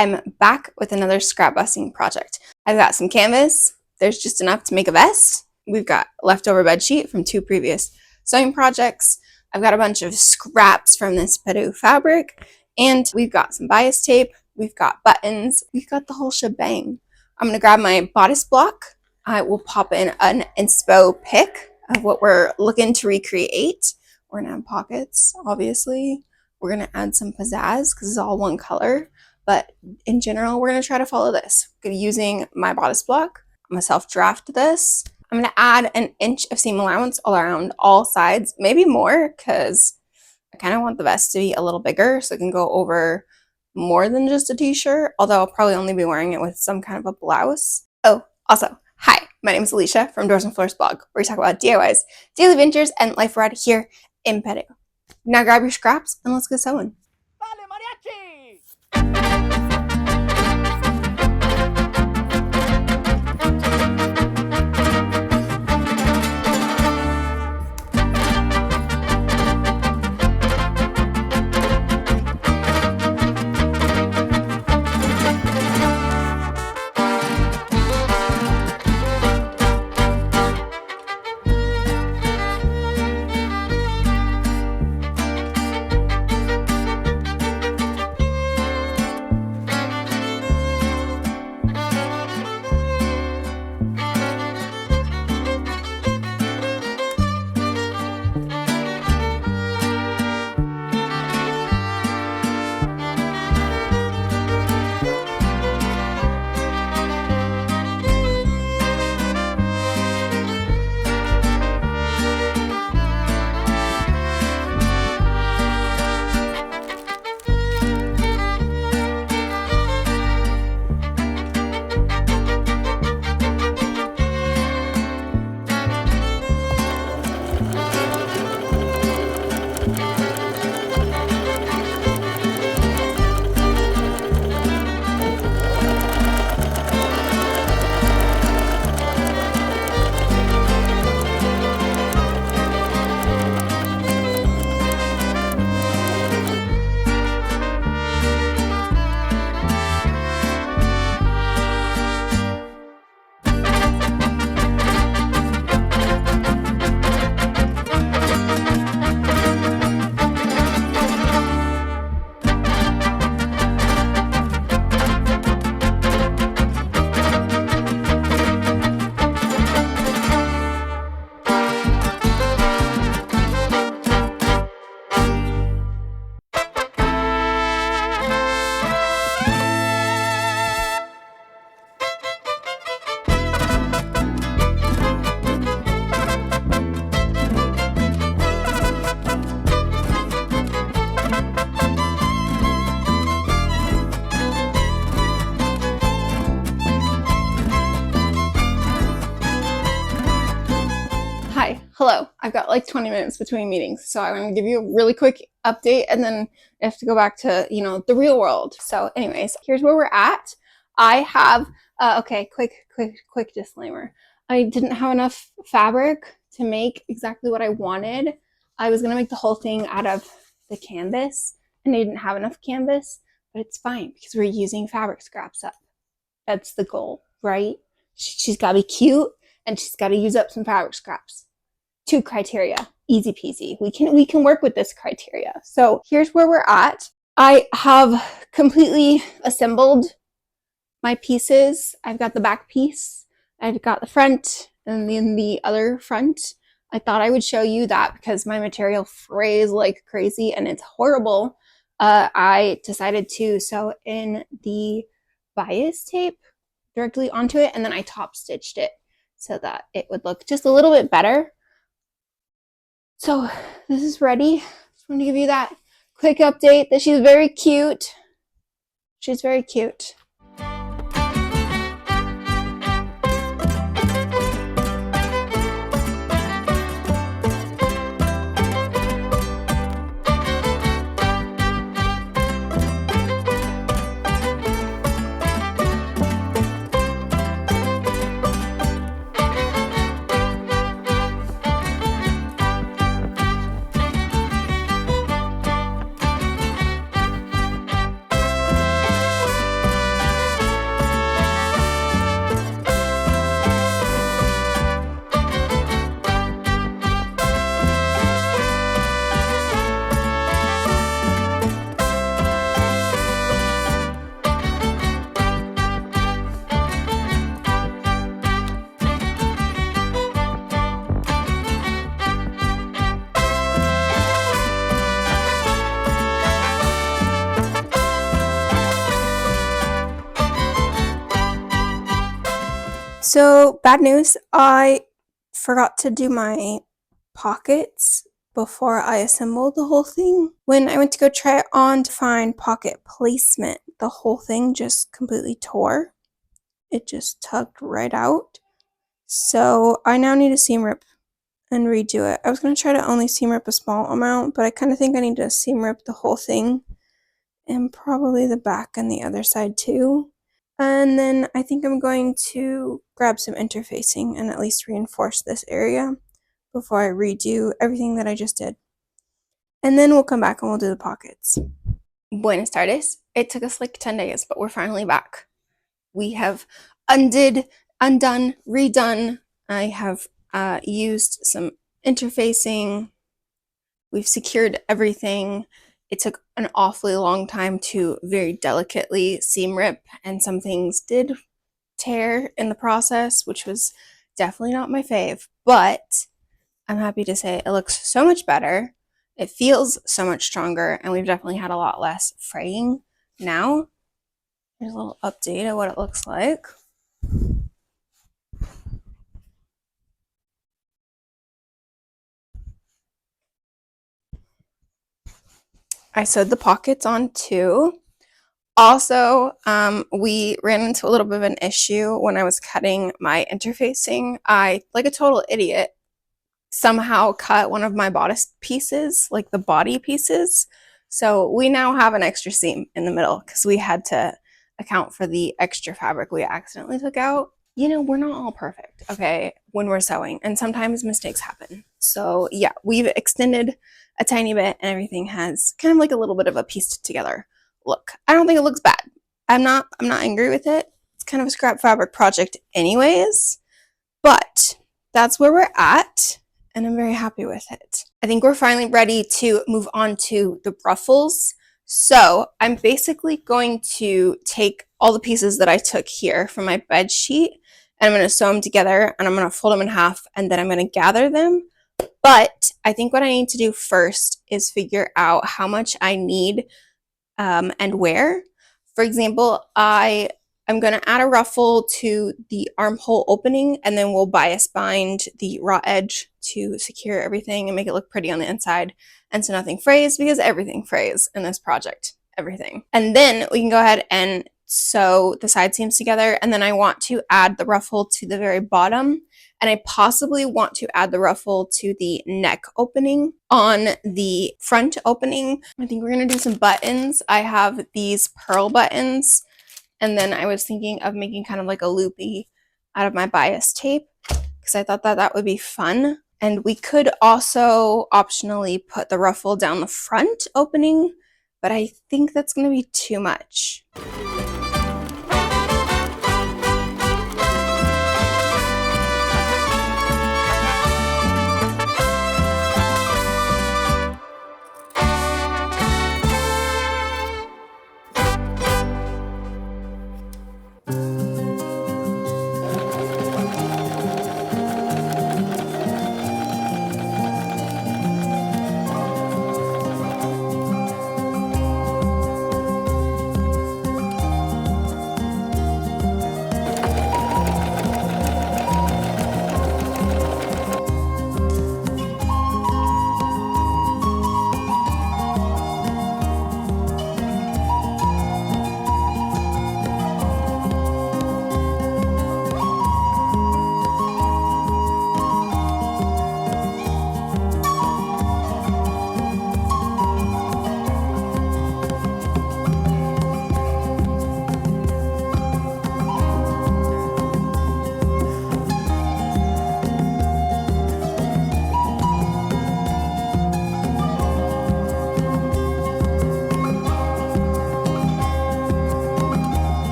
I'm back with another scrap busting project. I've got some canvas. There's just enough to make a vest. We've got leftover bed sheet from 2 previous sewing projects. I've got a bunch of scraps from this Peru fabric, and we've got some bias tape. We've got buttons. We've got the whole shebang. I'm gonna grab my bodice block. I will pop in an inspo pic of what we're looking to recreate. We're gonna have pockets, obviously. We're gonna add some pizzazz because it's all one color. But in general, we're gonna try to follow this. I'm gonna be using my bodice block. I'm gonna self-draft this. I'm gonna add an inch of seam allowance around all sides, maybe more, because I kind of want the vest to be a little bigger so it can go over more than just a t-shirt, although I'll probably only be wearing it with some kind of a blouse. Oh, also, hi, my name is Alicia from Doors and Floors blog, where we talk about DIYs, daily ventures, and life right here in Peru. Now grab your scraps and let's get sewing. Dale, Mariachi! Hello, I've got like 20 minutes between meetings, so I'm gonna give you a really quick update and then I have to go back to, the real world. So anyways, here's where we're at. I have, okay, quick disclaimer. I didn't have enough fabric to make exactly what I wanted. I was gonna make the whole thing out of the canvas and I didn't have enough canvas, but it's fine because we're using fabric scraps up. That's the goal, right? She's gotta be cute and she's gotta use up some fabric scraps. 2 criteria, easy peasy. We can work with this criteria. So here's where we're at. I have completely assembled my pieces. I've got the back piece, I've got the front, and then the other front. I thought I would show you that because my material frays like crazy and it's horrible. I decided to sew in the bias tape directly onto it, and then I top stitched it so that it would look just a little bit better. So this is ready. Just want to give you that quick update that she's very cute. She's very cute. So, bad news, I forgot to do my pockets before I assembled the whole thing. When I went to go try it on to find pocket placement, the whole thing just completely tore. It just tugged right out. So I now need a seam rip and redo it. I was going to try to only seam rip a small amount, but I kind of think I need to seam rip the whole thing and probably the back and the other side too. And then I think I'm going to grab some interfacing and at least reinforce this area before I redo everything that I just did. And then we'll come back and we'll do the pockets. Buenas tardes. It took us like 10 days, but we're finally back. We have undone, redone. I have used some interfacing. We've secured everything. It took an awfully long time to very delicately seam rip, and some things did tear in the process, which was definitely not my fave, but I'm happy to say it looks so much better. It feels so much stronger, and we've definitely had a lot less fraying now. Here's a little update of what it looks like. I sewed the pockets on too. Also, we ran into a little bit of an issue when I was cutting my interfacing. I, like a total idiot, somehow cut one of my bodice pieces, like the body pieces. So we now have an extra seam in the middle because we had to account for the extra fabric we accidentally took out. You know, we're not all perfect, okay, when we're sewing, and sometimes mistakes happen. So yeah, we've extended a tiny bit and everything has kind of like a little bit of a pieced together look. I don't think it looks bad. I'm not angry with it. It's kind of a scrap fabric project anyways, but that's where we're at, and I'm very happy with it. I think we're finally ready to move on to the ruffles. So I'm basically going to take all the pieces that I took here from my bed sheet, and I'm going to sew them together, and I'm going to fold them in half, and then I'm going to gather them. But I think what I need to do first is figure out how much I need and where. For example, I'm going to add a ruffle to the armhole opening, and then we'll bias bind the raw edge to secure everything and make it look pretty on the inside, and so nothing frays, because everything frays in this project, everything. And then we can go ahead and sew the side seams together, and then I want to add the ruffle to the very bottom, and I possibly want to add the ruffle to the neck opening. On the front opening, I think we're going to do some buttons. I have these pearl buttons, and then I was thinking of making kind of like a loopy out of my bias tape, because I thought that that would be fun. And we could also optionally put the ruffle down the front opening, but I think that's going to be too much.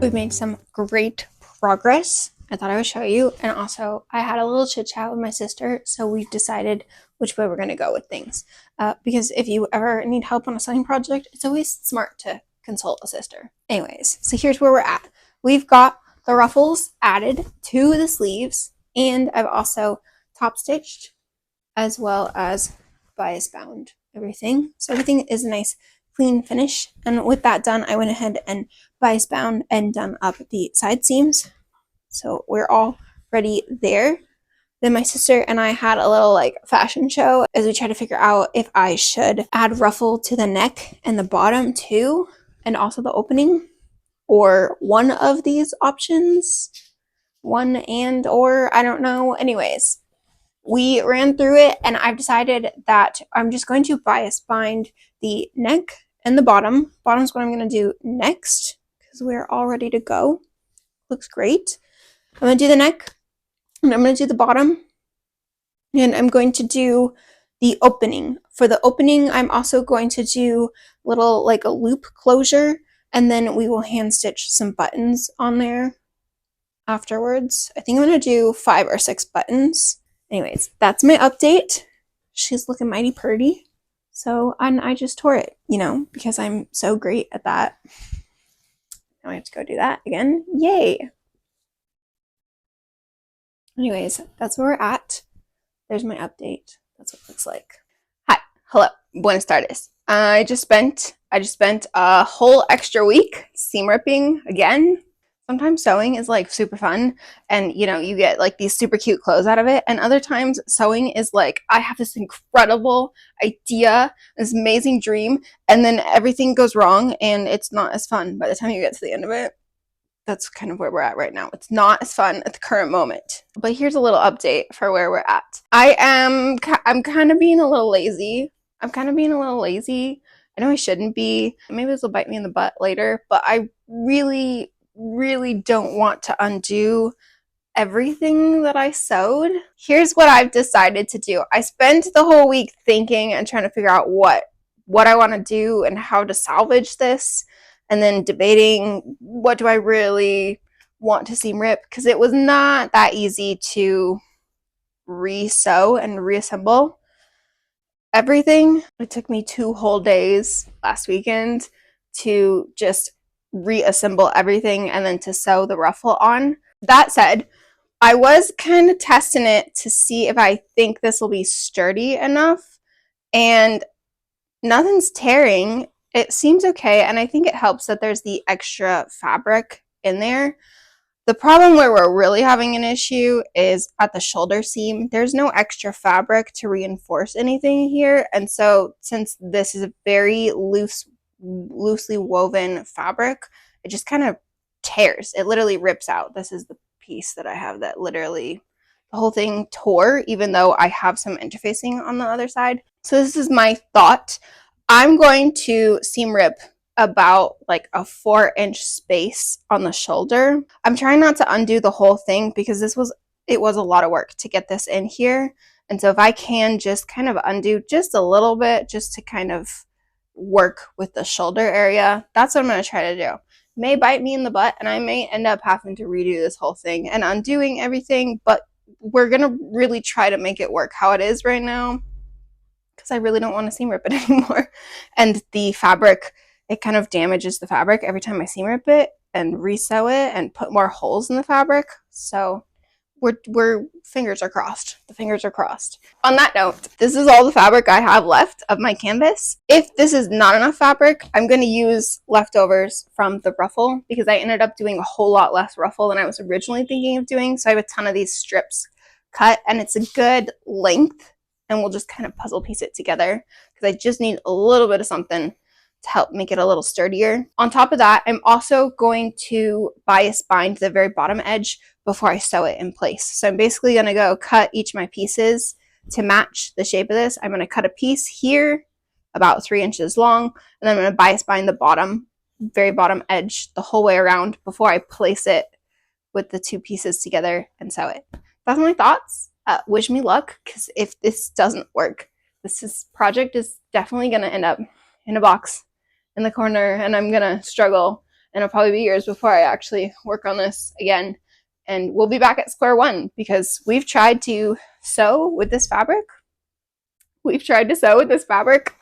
we've made some great progress. I thought I would show you. And also, I had a little chit chat with my sister, so we decided which way we're going to go with things. Because if you ever need help on a sewing project, it's always smart to consult a sister. Anyways, so here's where we're at. We've got the ruffles added to the sleeves, and I've also top stitched as well as bias bound everything. So everything is a nice clean finish. And with that done, I went ahead and bias bound and done up the side seams. So we're all ready there. Then my sister and I had a little like fashion show as we tried to figure out if I should add ruffle to the neck and the bottom too, and also the opening, or one of these options, one and or I don't know. Anyways, we ran through it and I've decided that I'm just going to bias bind the neck and the bottom. Bottom's what I'm going to do next because we're all ready to go. Looks great. I'm going to do the neck and I'm going to do the bottom, and I'm going to do the opening. For the opening, I'm also going to do little like a loop closure, and then we will hand stitch some buttons on there afterwards. I think I'm going to do 5 or 6 buttons. Anyways, that's my update. She's looking mighty pretty. So, and I just tore it, you know, because I'm so great at that. Now I have to go do that again. Yay! Anyways, that's where we're at. There's my update. That's what it looks like. Hi, hello, buenas tardes. I just spent a whole extra week seam ripping again. Sometimes sewing is like super fun and you know, you get like these super cute clothes out of it, and other times sewing is like I have this incredible idea, this amazing dream, and then everything goes wrong and it's not as fun by the time you get to the end of it. That's kind of where we're at right now. It's not as fun at the current moment. But here's a little update for where we're at. I'm kind of being a little lazy. I know I shouldn't be. Maybe this will bite me in the butt later, but I really don't want to undo everything that I sewed. Here's what I've decided to do. I spent the whole week thinking and trying to figure out what I want to do and how to salvage this, and then debating what do I really want to seam rip, because it was not that easy to re-sew and reassemble everything. It took me 2 whole days last weekend to just reassemble everything and then to sew the ruffle on. That said, I was kind of testing it to see if I think this will be sturdy enough, and nothing's tearing. It seems okay, and I think it helps that there's the extra fabric in there. The problem where we're really having an issue is at the shoulder seam. There's no extra fabric to reinforce anything here, and so since this is a very loosely woven fabric, it just kind of tears. It literally rips out. This is the piece that I have that literally the whole thing tore, even though I have some interfacing on the other side. So this is my thought. I'm going to seam rip about like a 4-inch space on the shoulder. I'm trying not to undo the whole thing because it was a lot of work to get this in here. And so if I can just kind of undo just a little bit just to kind of work with the shoulder area, that's what I'm going to try to do. It may bite me in the butt and I may end up having to redo this whole thing and undoing everything, but we're going to really try to make it work how it is right now, because I really don't want to seam rip it anymore. And the fabric, it kind of damages the fabric every time I seam rip it and resew it and put more holes in the fabric. So we're fingers are crossed. The fingers are crossed. On that note, this is all the fabric I have left of my canvas. If this is not enough fabric, I'm going to use leftovers from the ruffle, because I ended up doing a whole lot less ruffle than I was originally thinking of doing. So I have a ton of these strips cut, and it's a good length, and we'll just kind of puzzle piece it together because I just need a little bit of something to help make it a little sturdier. On top of that, I'm also going to bias bind the very bottom edge before I sew it in place. So I'm basically going to go cut each of my pieces to match the shape of this. I'm going to cut a piece here about 3 inches long, and then I'm going to bias bind the bottom, very bottom edge the whole way around before I place it with the 2 pieces together and sew it. That's my thoughts. Wish me luck, because if this doesn't work, this project is definitely going to end up in a box in the corner, and I'm going to struggle and it'll probably be years before I actually work on this again. And we'll be back at square one because we've tried to sew with this fabric. We've tried to sew with this fabric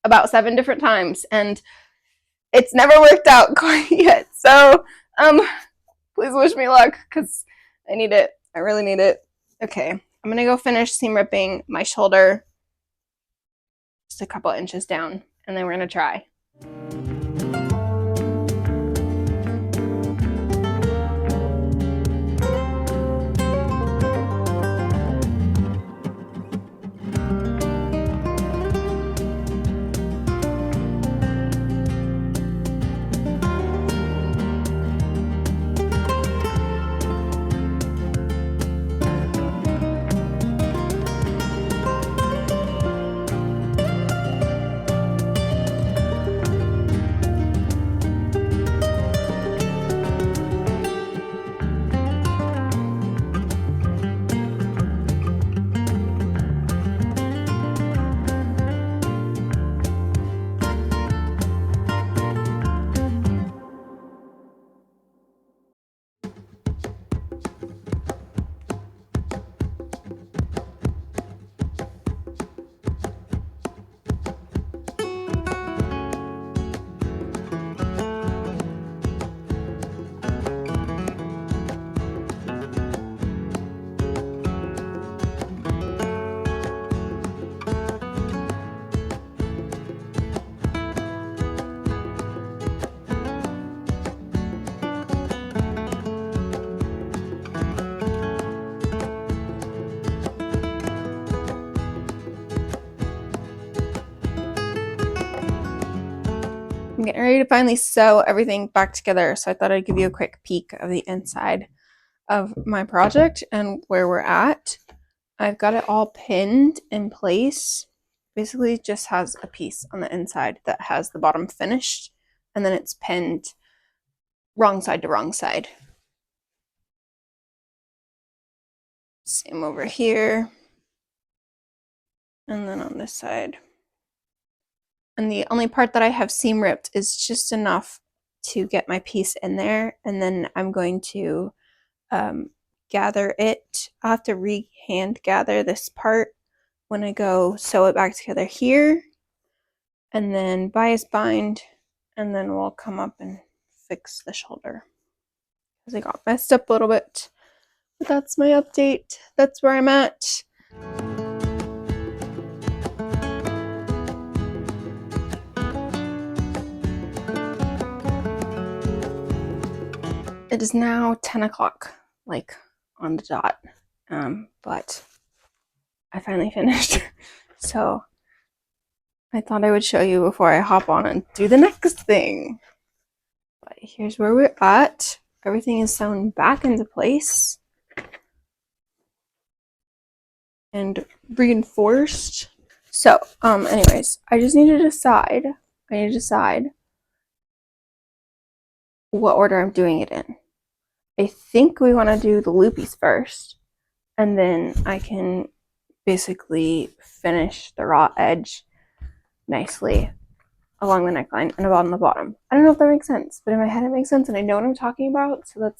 about 7 different times, and it's never worked out quite yet. So, please wish me luck because I need it. I really need it. Okay, I'm gonna go finish seam ripping my shoulder just a couple inches down, and then we're gonna try. I'm getting ready to finally sew everything back together, so I thought I'd give you a quick peek of the inside of my project and where we're at. I've got it all pinned in place. Basically just has a piece on the inside that has the bottom finished, and then it's pinned wrong side to wrong side. Same over here, and then on this side. And the only part that I have seam ripped is just enough to get my piece in there, and then I'm going to gather it. I'll have to hand gather this part when I go sew it back together here, and then bias bind, and then we'll come up and fix the shoulder because I got messed up a little bit. But that's my update. That's where I'm at. It is now 10 o'clock, like on the dot, but I finally finished. So I thought I would show you before I hop on and do the next thing. But here's where we're at. Everything is sewn back into place and reinforced. So, anyways, I need to decide what order I'm doing it in. I think we want to do the loopies first, and then I can basically finish the raw edge nicely along the neckline and on the bottom. I don't know if that makes sense, but in my head it makes sense, and I know what I'm talking about. So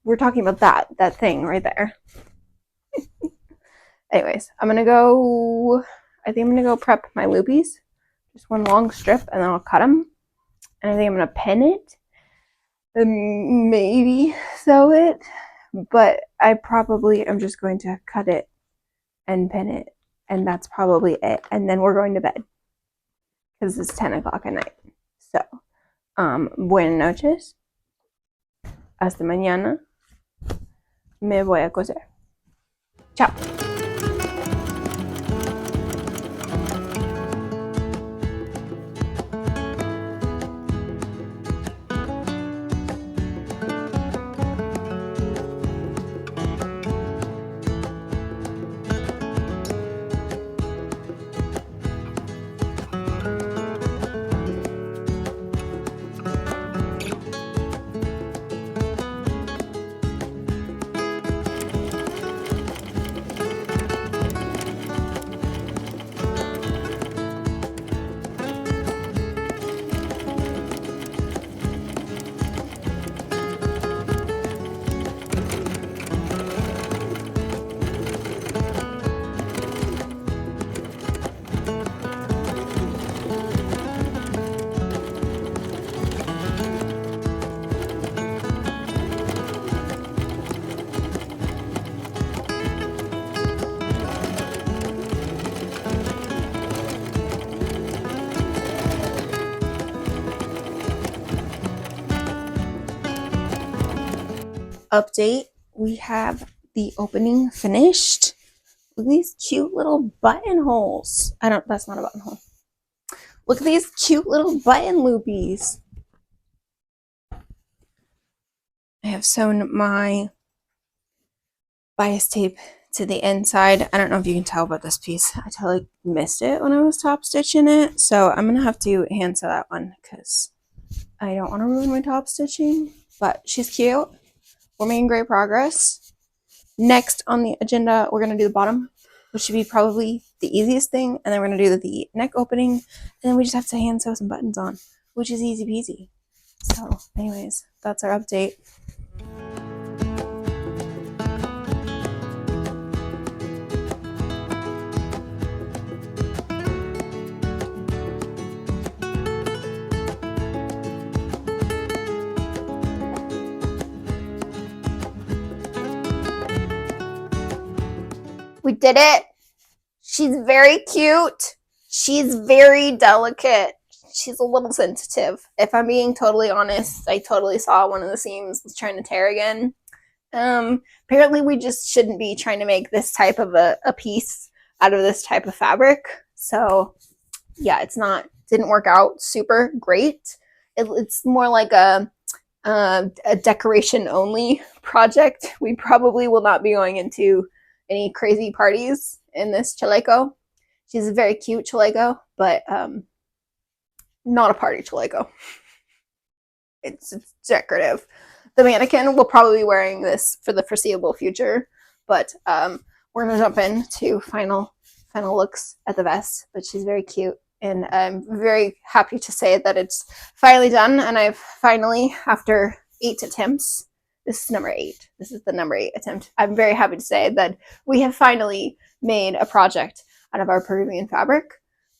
we're talking about that thing right there. Anyways, I think I'm gonna go prep my loopies, just one long strip, and then I'll cut them. And I think I'm gonna pin it. And maybe sew it, but I probably am just going to cut it and pin it, and that's probably it. And then we're going to bed because it's 10 o'clock at night. So, buenas noches. Hasta mañana. Me voy a coser. Chao. update. We have the opening finished. Look at these cute little buttonholes. That's not a buttonhole. Look at these cute little button loopies. I have sewn my bias tape to the inside. I don't know if you can tell about this piece. I totally missed it when I was top stitching it. So I'm going to have to hand sew that one because I don't want to ruin my top stitching. But she's cute. We're making great progress. Next on the agenda, we're going to do the bottom, which should be probably the easiest thing. And then we're going to do the neck opening. And then we just have to hand sew some buttons on, which is easy peasy. So anyways, that's our update. We did it. She's very cute. She's very delicate. She's a little sensitive. If I'm being totally honest, I totally saw one of the seams was trying to tear again. Apparently we just shouldn't be trying to make this type of a piece out of this type of fabric. So yeah, didn't work out super great. It's more like a decoration only project. We probably will not be going into any crazy parties in this chaleco. She's a very cute chaleco, but not a party chaleco. It's decorative. The mannequin will probably be wearing this for the foreseeable future, but we're gonna jump into final looks at the vest. But she's very cute, and I'm very happy to say that it's finally done. And I've finally, after 8 attempts, this is number 8. This is the number 8 attempt. I'm very happy to say that we have finally made a project out of our Peruvian fabric.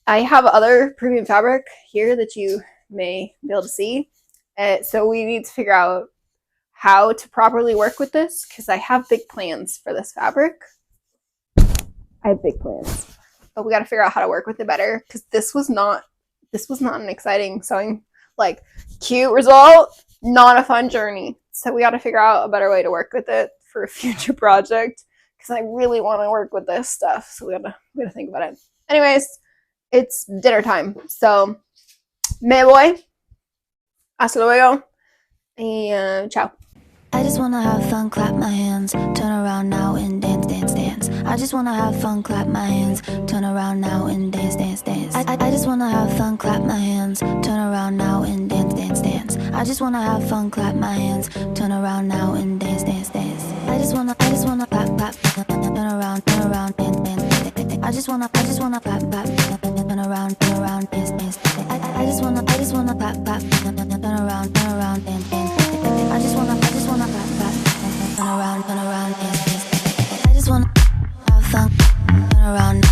I have other Peruvian fabric here that you may be able to see. So we need to figure out how to properly work with this because I have big plans for this fabric. I have big plans, but we got to figure out how to work with it better because this was not an exciting sewing, like cute result, not a fun journey. So we got to figure out a better way to work with it for a future project because I really want to work with this stuff. So we gotta think about it. Anyways, it's dinner time. So me voy. Hasta luego. Y ciao. I just wanna have fun, clap my hands, turn around now and dance, dance, dance. I just wanna have fun, clap my hands, turn around now and dance, dance, dance. I just wanna have fun, clap my hands, turn around now and dance, dance, dance. I just wanna have fun, clap my hands, turn around now and dance, dance, dance. I just wanna clap, clap, turn around, dance, dance, dance. I just wanna clap, clap, turn around, dance, dance. I just wanna clap, clap, turn around, dance, dance. I just wanna clap, clap, turn around, dance, dance. I just wanna have fun, turn around.